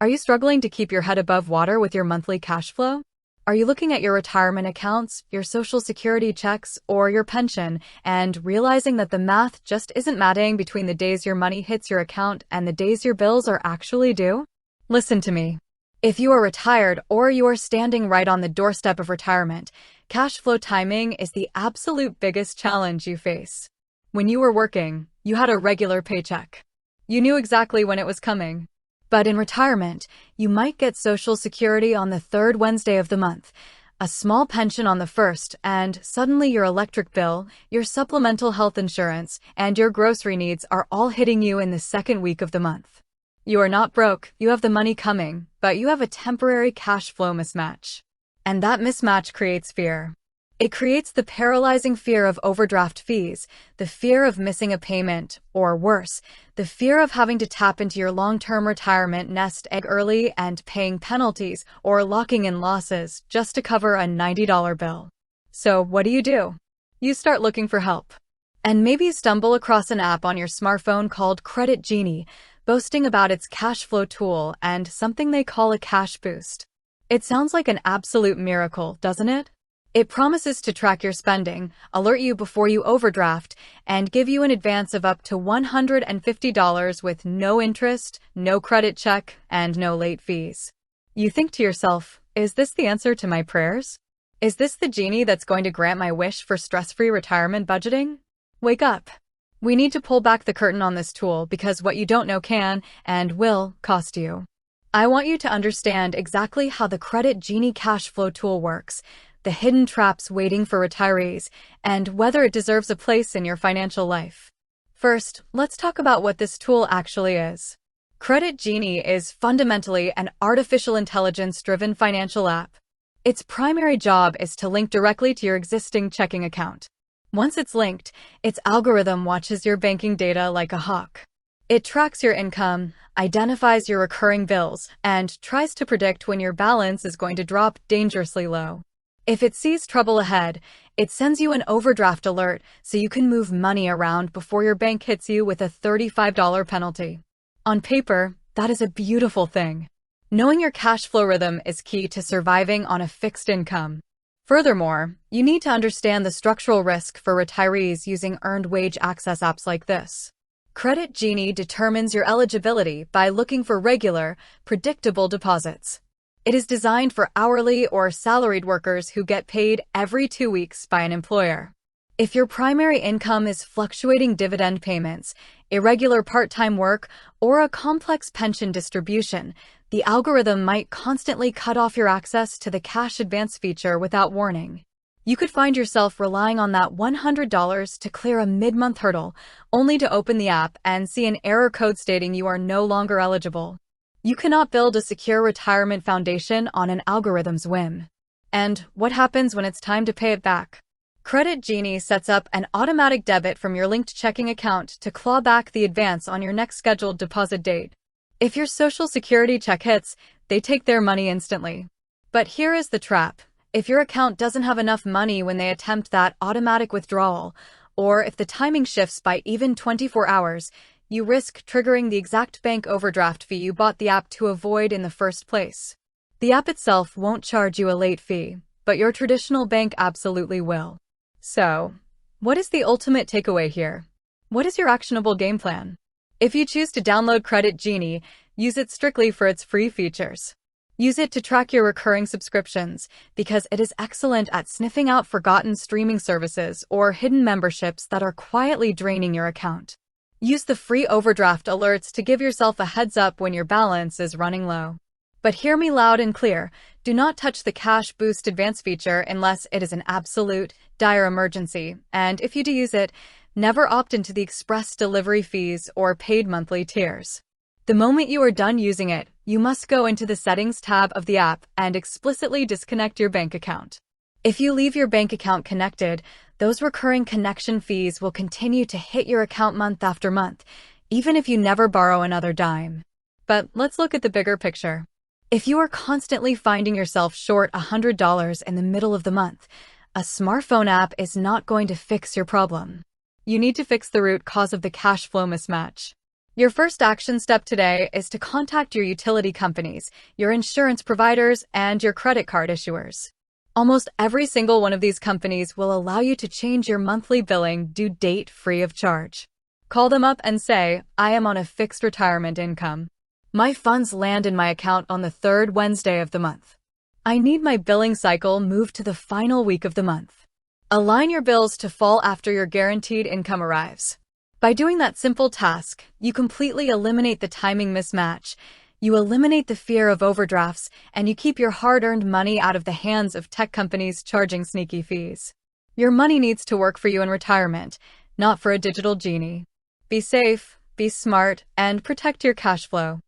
Are you struggling to keep your head above water with your monthly cash flow? Are you looking at your retirement accounts, your Social Security checks, or your pension, and realizing that the math just isn't matching between the days your money hits your account and the days your bills are actually due? Listen to me. If you are retired or you are standing right on the doorstep of retirement, cash flow timing is the absolute biggest challenge you face. When you were working, you had a regular paycheck. You knew exactly when it was coming. But in retirement, you might get Social Security on the third Wednesday of the month, a small pension on the first, and suddenly your electric bill, your supplemental health insurance, and your grocery needs are all hitting you in the second week of the month. You are not broke, you have the money coming, but you have a temporary cash flow mismatch. And that mismatch creates fear. It creates the paralyzing fear of overdraft fees, the fear of missing a payment, or worse, the fear of having to tap into your long-term retirement nest egg early and paying penalties or locking in losses just to cover a $90 bill. So what do? You start looking for help. And maybe stumble across an app on your smartphone called Credit Genie, boasting about its cash flow tool and something they call a cash boost. It sounds like an absolute miracle, doesn't it? It promises to track your spending, alert you before you overdraft, and give you an advance of up to $150 with no interest, no credit check, and no late fees. You think to yourself, is this the answer to my prayers? Is this the genie that's going to grant my wish for stress-free retirement budgeting? Wake up. We need to pull back the curtain on this tool because what you don't know can and will cost you. I want you to understand exactly how the Credit Genie cash flow tool works, the hidden traps waiting for retirees, and whether it deserves a place in your financial life. First, let's talk about what this tool actually is. Credit Genie is fundamentally an artificial intelligence-driven financial app. Its primary job is to link directly to your existing checking account. Once it's linked, its algorithm watches your banking data like a hawk. It tracks your income, identifies your recurring bills, and tries to predict when your balance is going to drop dangerously low. If it sees trouble ahead, it sends you an overdraft alert so you can move money around before your bank hits you with a $35 penalty. On paper, that is a beautiful thing. Knowing your cash flow rhythm is key to surviving on a fixed income. Furthermore, you need to understand the structural risk for retirees using earned wage access apps like this. Credit Genie determines your eligibility by looking for regular, predictable deposits. It is designed for hourly or salaried workers who get paid every 2 weeks by an employer. If your primary income is fluctuating dividend payments, irregular part-time work, or a complex pension distribution, the algorithm might constantly cut off your access to the cash advance feature without warning. You could find yourself relying on that $100 to clear a mid-month hurdle, only to open the app and see an error code stating you are no longer eligible. You cannot build a secure retirement foundation on an algorithm's whim. And what happens when it's time to pay it back? Credit Genie sets up an automatic debit from your linked checking account to claw back the advance on your next scheduled deposit date. If your Social Security check hits, they take their money instantly. But here is the trap. If your account doesn't have enough money when they attempt that automatic withdrawal, or if the timing shifts by even 24 hours, you risk triggering the exact bank overdraft fee you bought the app to avoid in the first place. The app itself won't charge you a late fee, but your traditional bank absolutely will. So, what is the ultimate takeaway here? What is your actionable game plan? If you choose to download Credit Genie, use it strictly for its free features. Use it to track your recurring subscriptions, because it is excellent at sniffing out forgotten streaming services or hidden memberships that are quietly draining your account. Use the free overdraft alerts to give yourself a heads up when your balance is running low. But hear me loud and clear, do not touch the Cash Boost Advance feature unless it is an absolute, dire emergency, and if you do use it, never opt into the express delivery fees or paid monthly tiers. The moment you are done using it, you must go into the Settings tab of the app and explicitly disconnect your bank account. If you leave your bank account connected, those recurring connection fees will continue to hit your account month after month, even if you never borrow another dime. But let's look at the bigger picture. If you are constantly finding yourself short $100 in the middle of the month, a smartphone app is not going to fix your problem. You need to fix the root cause of the cash flow mismatch. Your first action step today is to contact your utility companies, your insurance providers, and your credit card issuers. Almost every single one of these companies will allow you to change your monthly billing due date free of charge. Call them up and say, I am on a fixed retirement income. My funds land in my account on the third Wednesday of the month. I need my billing cycle moved to the final week of the month. Align your bills to fall after your guaranteed income arrives. By doing that simple task, you completely eliminate the timing mismatch, you eliminate the fear of overdrafts, and you keep your hard-earned money out of the hands of tech companies charging sneaky fees. Your money needs to work for you in retirement, not for a digital genie. Be safe, be smart, and protect your cash flow.